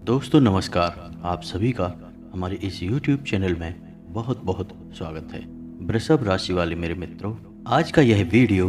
दोस्तों नमस्कार। आप सभी का हमारे इस YouTube चैनल में बहुत बहुत स्वागत है। वृषभ राशि वाले मेरे मित्रों, आज का यह वीडियो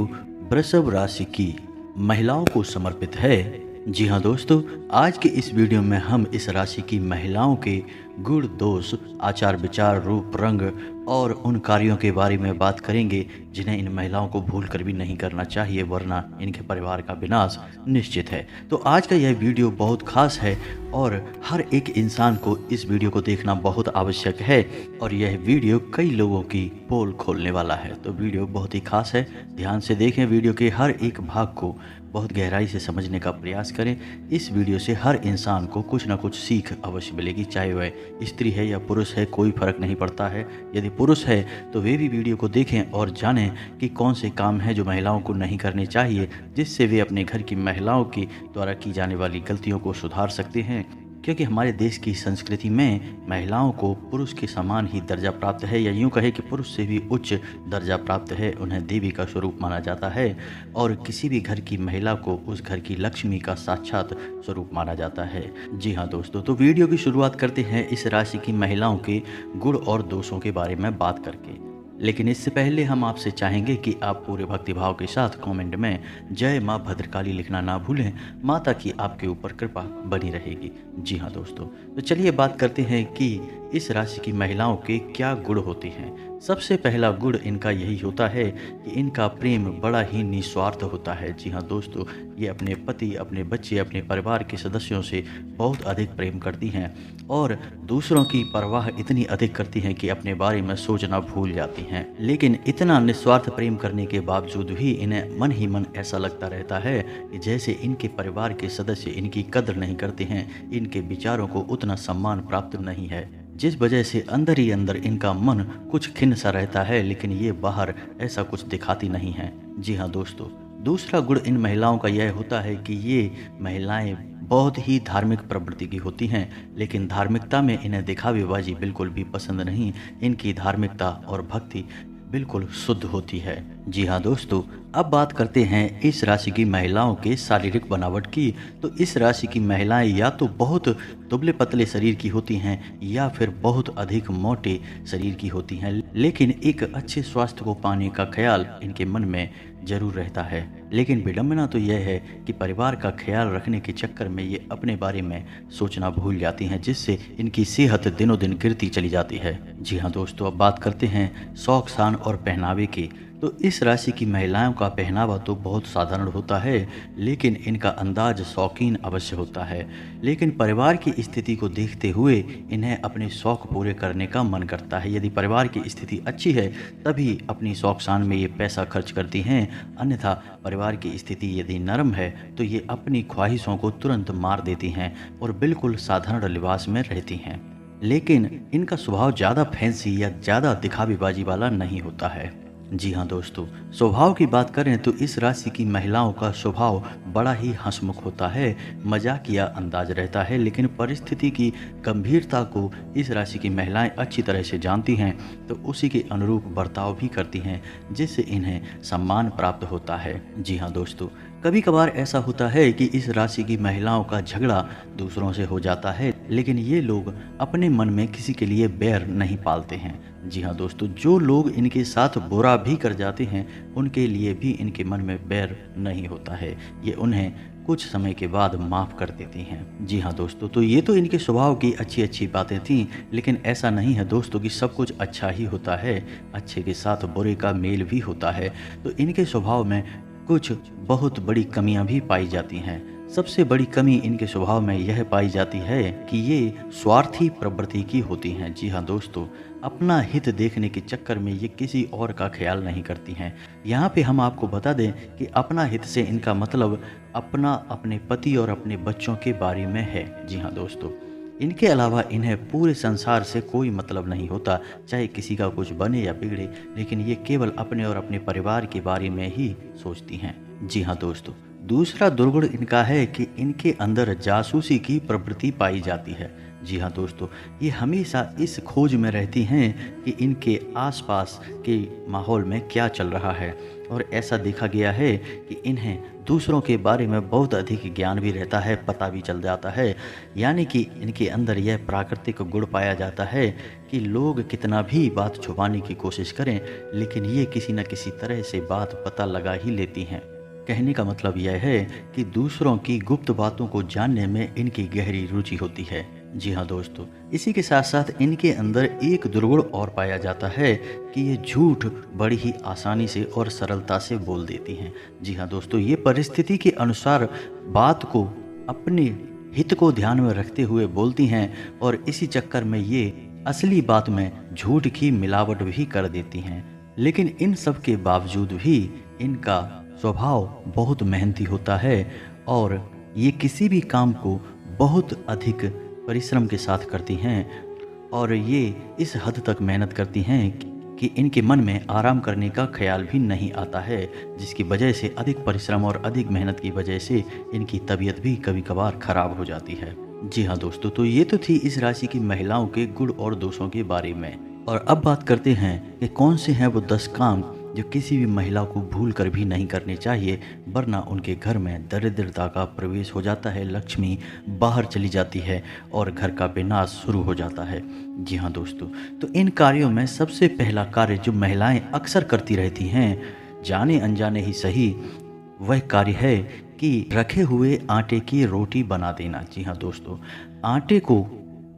वृषभ राशि की महिलाओं को समर्पित है। जी हाँ दोस्तों, आज के इस वीडियो में हम इस राशि की महिलाओं के गुण दोष, आचार विचार, रूप रंग और उन कार्यों के बारे में बात करेंगे जिन्हें इन महिलाओं को भूल कर भी नहीं करना चाहिए, वरना इनके परिवार का विनाश निश्चित है। तो आज का यह वीडियो बहुत खास है और हर एक इंसान को इस वीडियो को देखना बहुत आवश्यक है और यह वीडियो कई लोगों की पोल खोलने वाला है। तो वीडियो बहुत ही खास है, ध्यान से देखें। वीडियो के हर एक भाग को बहुत गहराई से समझने का प्रयास करें। इस वीडियो से हर इंसान को कुछ ना कुछ सीख अवश्य मिलेगी, चाहे वह स्त्री है या पुरुष है, कोई फर्क नहीं पड़ता है। यदि पुरुष है तो वे भी वीडियो को देखें और जानें कि कौन से काम हैं जो महिलाओं को नहीं करने चाहिए, जिससे वे अपने घर की महिलाओं की द्वारा की जाने वाली गलतियों को सुधार सकते हैं। क्योंकि हमारे देश की संस्कृति में महिलाओं को पुरुष के समान ही दर्जा प्राप्त है, या यूँ कहे कि पुरुष से भी उच्च दर्जा प्राप्त है। उन्हें देवी का स्वरूप माना जाता है और किसी भी घर की महिला को उस घर की लक्ष्मी का साक्षात स्वरूप माना जाता है। जी हाँ दोस्तों, तो वीडियो की शुरुआत करते हैं इस राशि की महिलाओं के गुण और दोषों के बारे में बात करके। लेकिन इससे पहले हम आपसे चाहेंगे कि आप पूरे भक्तिभाव के साथ कमेंट में जय माँ भद्रकाली लिखना ना भूलें। माता की आपके ऊपर कृपा बनी रहेगी। जी हाँ दोस्तों, तो चलिए बात करते हैं कि इस राशि की महिलाओं के क्या गुण होते हैं। सबसे पहला गुण इनका यही होता है कि इनका प्रेम बड़ा ही निस्वार्थ होता है। जी हाँ दोस्तों, ये अपने पति, अपने बच्चे, अपने परिवार के सदस्यों से बहुत अधिक प्रेम करती हैं और दूसरों की परवाह इतनी अधिक करती हैं कि अपने बारे में सोचना भूल जाती हैं। लेकिन इतना निस्वार्थ प्रेम करने के बावजूद भी इन्हें मन ही मन ऐसा लगता रहता है कि जैसे इनके परिवार के सदस्य इनकी कदर नहीं करते हैं, इनके विचारों को उतना सम्मान प्राप्त नहीं है, जिस वजह से अंदर ही अंदर इनका मन कुछ खिन्न सा रहता है। लेकिन ये बाहर ऐसा कुछ दिखाती नहीं है। जी हाँ दोस्तों, दूसरा गुण इन महिलाओं का यह होता है कि ये महिलाएं बहुत ही धार्मिक प्रवृत्ति की होती हैं, लेकिन धार्मिकता में इन्हें दिखावेबाजी बिल्कुल भी पसंद नहीं। इनकी धार्मिकता और भक्ति बिल्कुल शुद्ध होती है। जी हाँ दोस्तों, अब बात करते हैं इस राशि की महिलाओं के शारीरिक बनावट की। तो इस राशि की महिलाएं या तो बहुत दुबले पतले शरीर की होती हैं या फिर बहुत अधिक मोटे शरीर की होती हैं, लेकिन एक अच्छे स्वास्थ्य को पाने का ख्याल इनके मन में जरूर रहता है। लेकिन विडंबना तो यह है कि परिवार का ख्याल रखने के चक्कर में ये अपने बारे में सोचना भूल जाती हैं, जिससे इनकी सेहत दिनों दिन गिरती चली जाती है। जी हाँ दोस्तों, अब बात करते हैं शौक शान और पहनावे की। तो इस राशि की महिलाओं का पहनावा तो बहुत साधारण होता है, लेकिन इनका अंदाज शौकीन अवश्य होता है। लेकिन परिवार की स्थिति को देखते हुए इन्हें अपने शौक पूरे करने का मन करता है। यदि परिवार की स्थिति अच्छी है तभी अपनी शौक शान में ये पैसा खर्च करती हैं, अन्यथा परिवार की स्थिति यदि नरम है तो ये अपनी ख्वाहिशों को तुरंत मार देती हैं और बिल्कुल साधारण लिबास में रहती हैं। लेकिन इनका स्वभाव ज़्यादा फैंसी या ज़्यादा दिखावेबाजी वाला नहीं होता है। जी हाँ दोस्तों, स्वभाव की बात करें तो इस राशि की महिलाओं का स्वभाव बड़ा ही हंसमुख होता है, मजाकिया अंदाज रहता है। लेकिन परिस्थिति की गंभीरता को इस राशि की महिलाएं अच्छी तरह से जानती हैं, तो उसी के अनुरूप बर्ताव भी करती हैं, जिससे इन्हें सम्मान प्राप्त होता है। जी हाँ दोस्तों, कभी कभार ऐसा होता है कि इस राशि की महिलाओं का झगड़ा दूसरों से हो जाता है, लेकिन ये लोग अपने मन में किसी के लिए बैर नहीं पालते हैं। जी हाँ दोस्तों, जो लोग इनके साथ बुरा भी कर जाते हैं उनके लिए भी इनके मन में बैर नहीं होता है, ये उन्हें कुछ समय के बाद माफ़ कर देती हैं। जी हाँ दोस्तों, तो ये तो इनके स्वभाव की अच्छी अच्छी बातें थीं, लेकिन ऐसा नहीं है दोस्तों कि सब कुछ अच्छा ही होता है। अच्छे के साथ बुरे का मेल भी होता है। तो इनके स्वभाव में कुछ बहुत बड़ी कमियां भी पाई जाती हैं। सबसे बड़ी कमी इनके स्वभाव में यह पाई जाती है कि ये स्वार्थी प्रवृत्ति की होती हैं। जी हाँ दोस्तों, अपना हित देखने के चक्कर में ये किसी और का ख्याल नहीं करती हैं। यहाँ पे हम आपको बता दें कि अपना हित से इनका मतलब अपने पति और अपने बच्चों के बारे में है। जी हाँ दोस्तों, इनके अलावा इन्हें पूरे संसार से कोई मतलब नहीं होता, चाहे किसी का कुछ बने या बिगड़े, लेकिन ये केवल अपने और अपने परिवार के बारे में ही सोचती हैं। जी हाँ दोस्तों, दूसरा दुर्गुण इनका है कि इनके अंदर जासूसी की प्रवृत्ति पाई जाती है। जी हाँ दोस्तों, ये हमेशा इस खोज में रहती हैं कि इनके आसपास के माहौल में क्या चल रहा है, और ऐसा देखा गया है कि इन्हें दूसरों के बारे में बहुत अधिक ज्ञान भी रहता है, पता भी चल जाता है। यानी कि इनके अंदर यह प्राकृतिक गुण पाया जाता है कि लोग कितना भी बात छुपाने की कोशिश करें, लेकिन ये किसी न किसी तरह से बात पता लगा ही लेती हैं। कहने का मतलब यह है कि दूसरों की गुप्त बातों को जानने में इनकी गहरी रुचि होती है। जी हाँ दोस्तों, इसी के साथ साथ इनके अंदर एक दुर्गुण और पाया जाता है कि ये झूठ बड़ी ही आसानी से और सरलता से बोल देती हैं। जी हाँ दोस्तों, ये परिस्थिति के अनुसार बात को अपने हित को ध्यान में रखते हुए बोलती हैं, और इसी चक्कर में ये असली बात में झूठ की मिलावट भी कर देती हैं। लेकिन इन सब के बावजूद भी इनका स्वभाव बहुत मेहनती होता है, और ये किसी भी काम को बहुत अधिक परिश्रम के साथ करती हैं, और ये इस हद तक मेहनत करती हैं कि इनके मन में आराम करने का ख्याल भी नहीं आता है, जिसकी वजह से अधिक परिश्रम और अधिक मेहनत की वजह से इनकी तबीयत भी कभी कभार खराब हो जाती है। जी हाँ दोस्तों, तो ये तो थी इस राशि की महिलाओं के गुण और दोषों के बारे में। और अब बात करते हैं कि कौन से हैं वो 10 काम जो किसी भी महिला को भूल कर भी नहीं करने चाहिए, वरना उनके घर में दरिद्रता का प्रवेश हो जाता है, लक्ष्मी बाहर चली जाती है और घर का विनाश शुरू हो जाता है। जी हाँ दोस्तों, तो इन कार्यों में सबसे पहला कार्य जो महिलाएं अक्सर करती रहती हैं, जाने अनजाने ही सही, वह कार्य है कि रखे हुए आटे की रोटी बना देना। जी हाँ दोस्तों, आटे को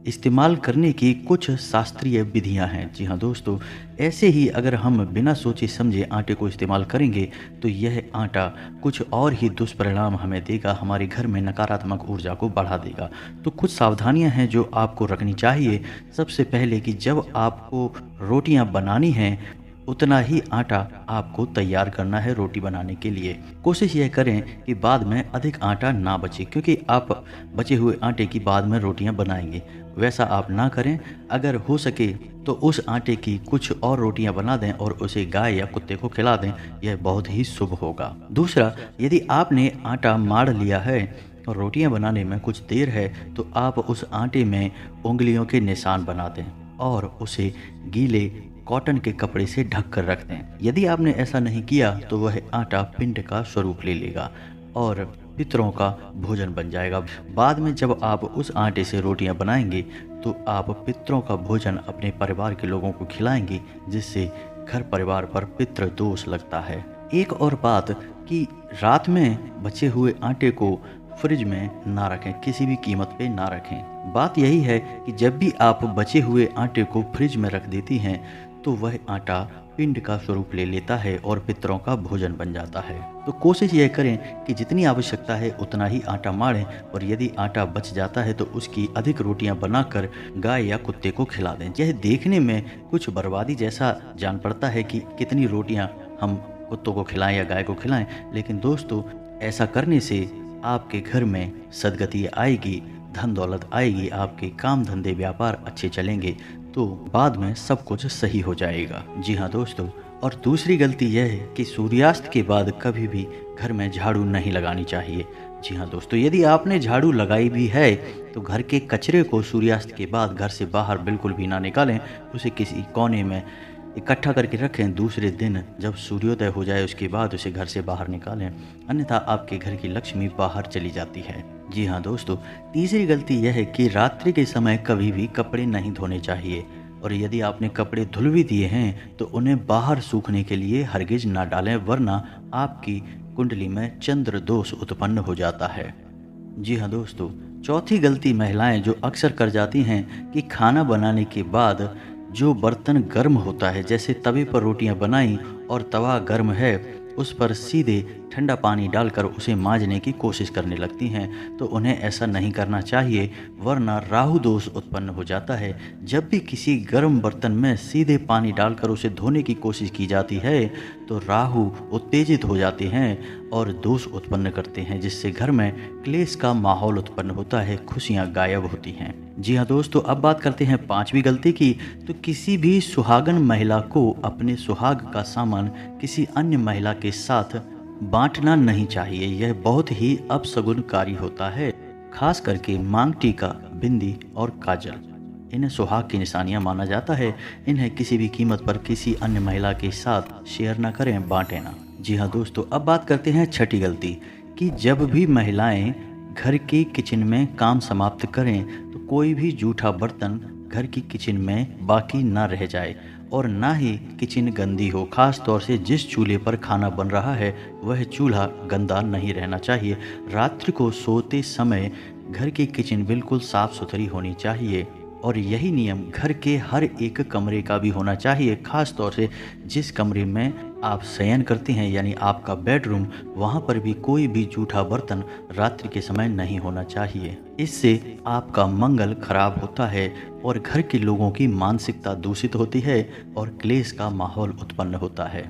इस्तेमाल करने की कुछ शास्त्रीय विधियां हैं। जी हाँ दोस्तों, ऐसे ही अगर हम बिना सोचे समझे आटे को इस्तेमाल करेंगे तो यह आटा कुछ और ही दुष्परिणाम हमें देगा, हमारे घर में नकारात्मक ऊर्जा को बढ़ा देगा। तो कुछ सावधानियां हैं जो आपको रखनी चाहिए। सबसे पहले कि जब आपको रोटियां बनानी हैं, उतना ही आटा आपको तैयार करना है रोटी बनाने के लिए। कोशिश यह करें कि बाद में अधिक आटा ना बचे, क्योंकि आप बचे हुए आटे की बाद में रोटियां बनाएंगे। वैसा आप ना करें। अगर हो सके तो उस आटे की कुछ और रोटियां बना दें और उसे गाय या कुत्ते को खिला दें, यह बहुत ही शुभ होगा। दूसरा, यदि आपने आटा माड़ लिया है और रोटियां बनाने में कुछ देर है, तो आप उस आटे में उंगलियों के निशान बना दें और उसे गीले कॉटन के कपड़े से ढक कर रख दें। यदि आपने ऐसा नहीं किया तो वह आटा पिंड का स्वरूप ले लेगा और पितरों का भोजन बन जाएगा। बाद में जब आप उस आटे से रोटियां बनाएंगे तो आप पितरों का भोजन अपने परिवार के लोगों को खिलाएंगे, जिससे घर परिवार पर पितृ दोष लगता है। एक और बात कि रात में बचे हुए आटे को फ्रिज में ना रखें, किसी भी कीमत पे ना रखें। बात यही है कि जब भी आप बचे हुए आटे को फ्रिज में रख देती हैं तो वह आटा पिंड का स्वरूप ले लेता है और पितरों का भोजन बन जाता है। तो कोशिश यह करें कि जितनी आवश्यकता है उतना ही आटा माड़ें, और यदि आटा बच जाता है तो उसकी अधिक रोटियां बनाकर गाय या कुत्ते को खिला दें। यह देखने में कुछ बर्बादी जैसा जान पड़ता है कि कितनी रोटियां हम कुत्तों को खिलाएं या गाय को खिलाएं, लेकिन दोस्तों ऐसा करने से आपके घर में सदगति आएगी, धन दौलत आएगी, आपके काम धंधे व्यापार अच्छे चलेंगे, तो बाद में सब कुछ सही हो जाएगा। जी हाँ दोस्तों, और दूसरी गलती यह है कि सूर्यास्त के बाद कभी भी घर में झाड़ू नहीं लगानी चाहिए। जी हाँ दोस्तों, यदि आपने झाड़ू लगाई भी है तो घर के कचरे को सूर्यास्त के बाद घर से बाहर बिल्कुल भी ना निकालें, उसे किसी कोने में इकट्ठा करके रखें। दूसरे दिन जब सूर्योदय हो जाए उसके बाद उसे घर से बाहर निकालें, अन्यथा आपके घर की लक्ष्मी बाहर चली जाती है। जी हाँ दोस्तों, तीसरी गलती यह है कि रात्रि के समय कभी भी कपड़े नहीं धोने चाहिए, और यदि आपने कपड़े धुल भी दिए हैं तो उन्हें बाहर सूखने के लिए हरगिज ना डालें, वरना आपकी कुंडली में चंद्र दोष उत्पन्न हो जाता है। जी हाँ दोस्तों, चौथी गलती महिलाएं जो अक्सर कर जाती हैं कि खाना बनाने के बाद जो बर्तन गर्म होता है, जैसे तवे पर रोटियां बनाई और तवा गर्म है, उस पर सीधे ठंडा पानी डालकर उसे मांजने की कोशिश करने लगती हैं। तो उन्हें ऐसा नहीं करना चाहिए, वरना राहु दोष उत्पन्न हो जाता है। जब भी किसी गर्म बर्तन में सीधे पानी डालकर उसे धोने की कोशिश की जाती है तो राहु उत्तेजित हो जाते हैं और दोष उत्पन्न करते हैं, जिससे घर में क्लेश का माहौल उत्पन्न होता है, खुशियाँ गायब होती हैं। जी हाँ दोस्तों, अब बात करते हैं पांचवी गलती की। तो किसी भी सुहागन महिला को अपने सुहाग का सामान किसी अन्य महिला के साथ बांटना नहीं चाहिए, यह बहुत ही अपशगुनकारी होता है। खास करके मांग टीका, बिंदी और काजल, इन्हें सुहाग की निशानियां माना जाता है। इन्हें किसी भी कीमत पर किसी अन्य महिला के साथ शेयर ना करें, बांटें ना। जी हाँ दोस्तों, अब बात करते हैं छठी गलती कि जब भी महिलाएं घर की किचन में काम समाप्त करें तो कोई भी जूठा बर्तन घर की किचन में बाकी ना रह जाए और ना ही किचन गंदी हो। खास तौर से जिस चूल्हे पर खाना बन रहा है वह चूल्हा गंदा नहीं रहना चाहिए। रात्रि को सोते समय घर की किचन बिल्कुल साफ सुथरी होनी चाहिए और यही नियम घर के हर एक कमरे का भी होना चाहिए। खास तौर से जिस कमरे में आप शयन करते हैं यानी आपका बेडरूम, वहाँ पर भी कोई भी जूठा बर्तन रात्रि के समय नहीं होना चाहिए। इससे आपका मंगल खराब होता है और घर के लोगों की मानसिकता दूषित होती है और क्लेश का माहौल उत्पन्न होता है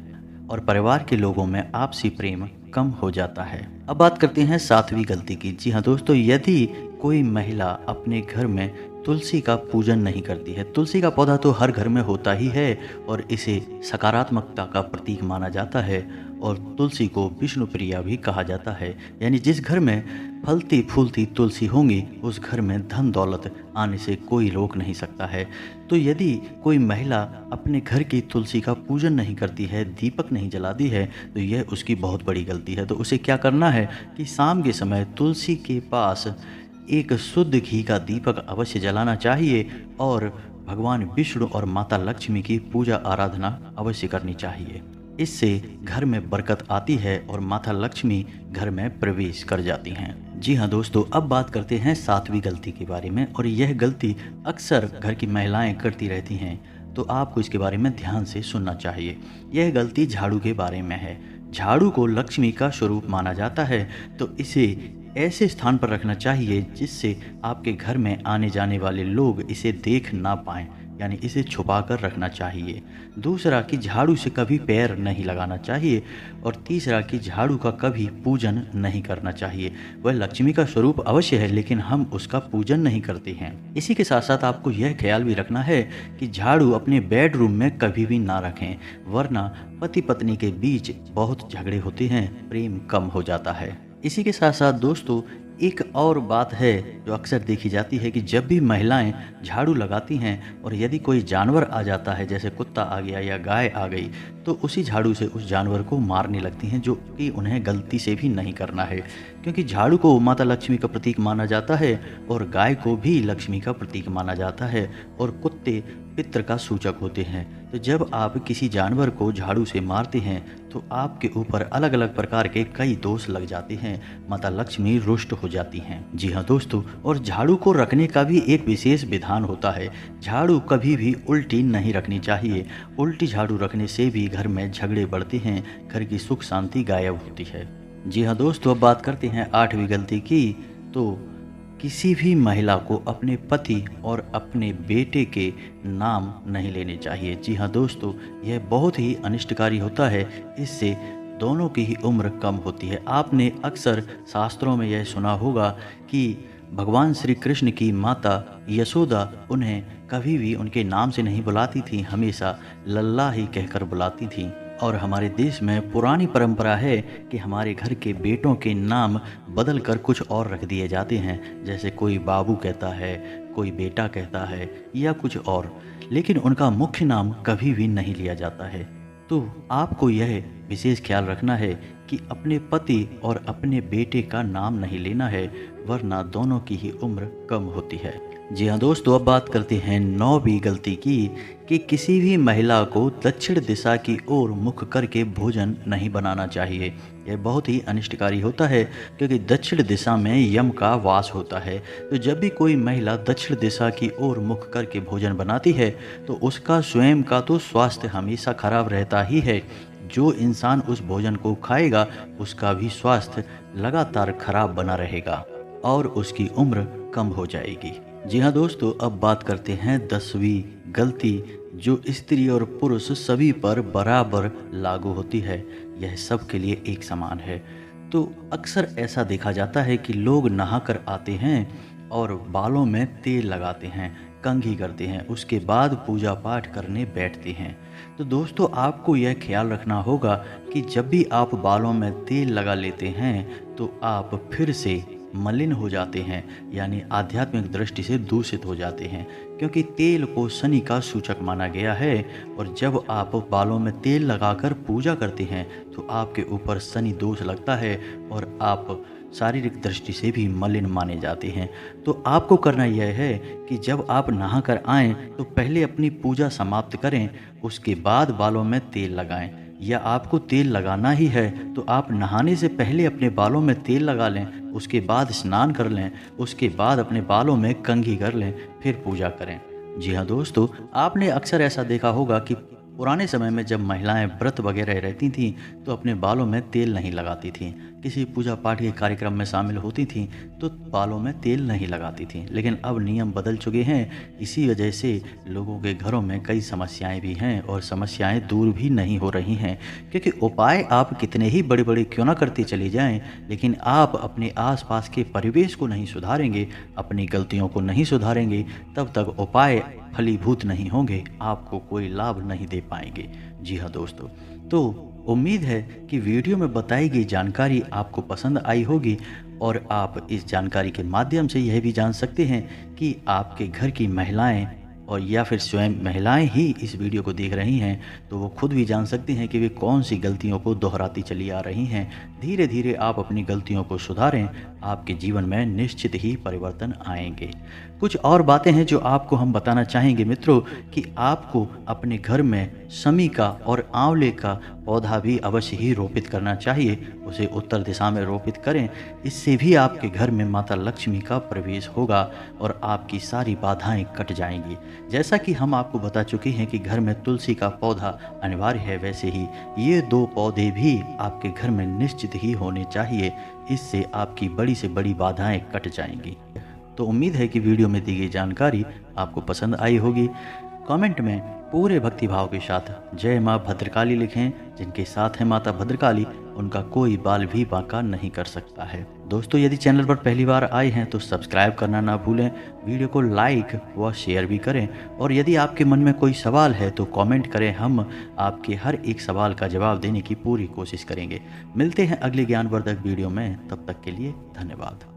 और परिवार के लोगों में आपसी प्रेम कम हो जाता है। अब बात करते हैं सातवीं गलती की। जी हाँ दोस्तों, यदि कोई महिला अपने घर में तुलसी का पूजन नहीं करती है, तुलसी का पौधा तो हर घर में होता ही है और इसे सकारात्मकता का प्रतीक माना जाता है और तुलसी को विष्णु प्रिया भी कहा जाता है। यानी जिस घर में फलती फूलती तुलसी होंगी उस घर में धन दौलत आने से कोई रोक नहीं सकता है। तो यदि कोई महिला अपने घर की तुलसी का पूजन नहीं करती है, दीपक नहीं जलाती है, तो यह उसकी बहुत बड़ी गलती है। तो उसे क्या करना है कि शाम के समय तुलसी के पास एक शुद्ध घी का दीपक अवश्य जलाना चाहिए और भगवान विष्णु और माता लक्ष्मी की पूजा आराधना अवश्य करनी चाहिए। इससे घर में बरकत आती है और माता लक्ष्मी घर में प्रवेश कर जाती हैं। जी हाँ दोस्तों, अब बात करते हैं सातवीं गलती के बारे में और यह गलती अक्सर घर की महिलाएं करती रहती हैं, तो आपको इसके बारे में ध्यान से सुनना चाहिए। यह गलती झाड़ू के बारे में है। झाड़ू को लक्ष्मी का स्वरूप माना जाता है, तो इसे ऐसे स्थान पर रखना चाहिए जिससे आपके घर में आने जाने वाले लोग इसे देख ना पाएं, यानी इसे छुपा कर रखना चाहिए। दूसरा कि झाड़ू से कभी पैर नहीं लगाना चाहिए और तीसरा कि झाड़ू का कभी पूजन नहीं करना चाहिए। वह लक्ष्मी का स्वरूप अवश्य है लेकिन हम उसका पूजन नहीं करते हैं। इसी के साथ साथ आपको यह ख्याल भी रखना है कि झाड़ू अपने बेडरूम में कभी भी ना रखें, वरना पति पत्नी के बीच बहुत झगड़े होते हैं, प्रेम कम हो जाता है। इसी के साथ साथ दोस्तों एक और बात है जो अक्सर देखी जाती है कि जब भी महिलाएं झाड़ू लगाती हैं और यदि कोई जानवर आ जाता है, जैसे कुत्ता आ गया या गाय आ गई, तो उसी झाड़ू से उस जानवर को मारने लगती हैं, जो कि उन्हें गलती से भी नहीं करना है। क्योंकि झाड़ू को माता लक्ष्मी का प्रतीक माना जाता है और गाय को भी लक्ष्मी का प्रतीक माना जाता है और कुत्ते पितृ का सूचक होते हैं। तो जब आप किसी जानवर को झाड़ू से मारते हैं तो आपके ऊपर अलग अलग प्रकार के कई दोष लग जाते हैं, माता लक्ष्मी रुष्ट हो जाती हैं। जी हाँ दोस्तों, और झाड़ू को रखने का भी एक विशेष विधान होता है। झाड़ू कभी भी उल्टी नहीं रखनी चाहिए। उल्टी झाड़ू रखने से भी घर में झगड़े बढ़ते हैं, घर की सुख शांति गायब होती है। जी हाँ दोस्तों, अब बात करते हैं आठवीं गलती की। तो किसी भी महिला को अपने पति और अपने बेटे के नाम नहीं लेने चाहिए। जी हाँ दोस्तों, यह बहुत ही अनिष्टकारी होता है। इससे दोनों की ही उम्र कम होती है। आपने अक्सर शास्त्रों में यह सुना होगा कि भगवान श्री कृष्ण की माता यशोदा उन्हें कभी भी उनके नाम से नहीं बुलाती थी, हमेशा लल्ला ही कहकर बुलाती थी। और हमारे देश में पुरानी परंपरा है कि हमारे घर के बेटों के नाम बदल कर कुछ और रख दिए जाते हैं, जैसे कोई बाबू कहता है, कोई बेटा कहता है या कुछ और, लेकिन उनका मुख्य नाम कभी भी नहीं लिया जाता है। तो आपको यह विशेष ख्याल रखना है कि अपने पति और अपने बेटे का नाम नहीं लेना है, वरना दोनों की ही उम्र कम होती है। जी हाँ दोस्तों, अब बात करते हैं 9वीं गलती की कि किसी भी महिला को दक्षिण दिशा की ओर मुख करके भोजन नहीं बनाना चाहिए। यह बहुत ही अनिष्टकारी होता है क्योंकि दक्षिण दिशा में यम का वास होता है। तो जब भी कोई महिला दक्षिण दिशा की ओर मुख करके भोजन बनाती है तो उसका स्वयं का तो स्वास्थ्य हमेशा खराब रहता ही है। जो इंसान उस भोजन को खाएगा उसका भी स्वास्थ्य लगातार खराब बना रहेगा और उसकी उम्र कम हो जाएगी। जी हाँ दोस्तों, अब बात करते हैं 10वीं गलती जो स्त्री और पुरुष सभी पर बराबर लागू होती है। यह सब के लिए एक समान है। तो अक्सर ऐसा देखा जाता है कि लोग नहाकर आते हैं और बालों में तेल लगाते हैं, कंघी करते हैं, उसके बाद पूजा पाठ करने बैठते हैं। तो दोस्तों आपको यह ख्याल रखना होगा कि जब भी आप बालों में तेल लगा लेते हैं तो आप फिर से मलिन हो जाते हैं, यानी आध्यात्मिक दृष्टि से दूषित हो जाते हैं, क्योंकि तेल को शनि का सूचक माना गया है। और जब आप बालों में तेल लगाकर पूजा करते हैं तो आपके ऊपर शनि दोष लगता है और आप शारीरिक दृष्टि से भी मलिन माने जाते हैं। तो आपको करना यह है कि जब आप नहा कर आएँ तो पहले अपनी पूजा समाप्त करें, उसके बाद बालों में तेल लगाएं। या आपको तेल लगाना ही है तो आप नहाने से पहले अपने बालों में तेल लगा लें, उसके बाद स्नान कर लें, उसके बाद अपने बालों में कंघी कर लें, फिर पूजा करें। जी हाँ दोस्तों, आपने अक्सर ऐसा देखा होगा कि पुराने समय में जब महिलाएं व्रत वगैरह रहती थीं तो अपने बालों में तेल नहीं लगाती थीं, किसी पूजा पाठ के कार्यक्रम में शामिल होती थीं तो बालों में तेल नहीं लगाती थीं। लेकिन अब नियम बदल चुके हैं, इसी वजह से लोगों के घरों में कई समस्याएं भी हैं और समस्याएं दूर भी नहीं हो रही हैं। क्योंकि उपाय आप कितने ही बड़े बड़े क्यों ना करते चले जाएं, लेकिन आप अपने आसपास के परिवेश को नहीं सुधारेंगे, अपनी गलतियों को नहीं सुधारेंगे, तब तक उपाय फलीभूत नहीं होंगे, आपको कोई लाभ नहीं दे पाएंगे। जी हाँ दोस्तों, तो उम्मीद है कि वीडियो में बताई गई जानकारी आपको पसंद आई होगी और आप इस जानकारी के माध्यम से यह भी जान सकते हैं कि आपके घर की महिलाएं और या फिर स्वयं महिलाएं ही इस वीडियो को देख रही हैं तो वो खुद भी जान सकती हैं कि वे कौन सी गलतियों को दोहराती चली आ रही हैं। धीरे धीरे आप अपनी गलतियों को सुधारें, आपके जीवन में निश्चित ही परिवर्तन आएंगे। कुछ और बातें हैं जो आपको हम बताना चाहेंगे मित्रों, कि आपको अपने घर में शमी का और आंवले का पौधा भी अवश्य ही रोपित करना चाहिए। उसे उत्तर दिशा में रोपित करें, इससे भी आपके घर में माता लक्ष्मी का प्रवेश होगा और आपकी सारी बाधाएं कट जाएंगी। जैसा कि हम आपको बता चुके हैं कि घर में तुलसी का पौधा अनिवार्य है, वैसे ही ये 2 पौधे भी आपके घर में निश्चित ही होने चाहिए। इससे आपकी बड़ी से बड़ी बाधाएं कट जाएंगी। तो उम्मीद है कि वीडियो में दी गई जानकारी आपको पसंद आई होगी। कमेंट में पूरे भक्तिभाव के साथ जय माँ भद्रकाली लिखें। जिनके साथ है माता भद्रकाली, उनका कोई बाल भी बांका नहीं कर सकता है। दोस्तों यदि चैनल पर पहली बार आए हैं तो सब्सक्राइब करना ना भूलें, वीडियो को लाइक व शेयर भी करें। और यदि आपके मन में कोई सवाल है तो कमेंट करें, हम आपके हर एक सवाल का जवाब देने की पूरी कोशिश करेंगे। मिलते हैं अगले ज्ञानवर्धक वीडियो में, तब तक के लिए धन्यवाद।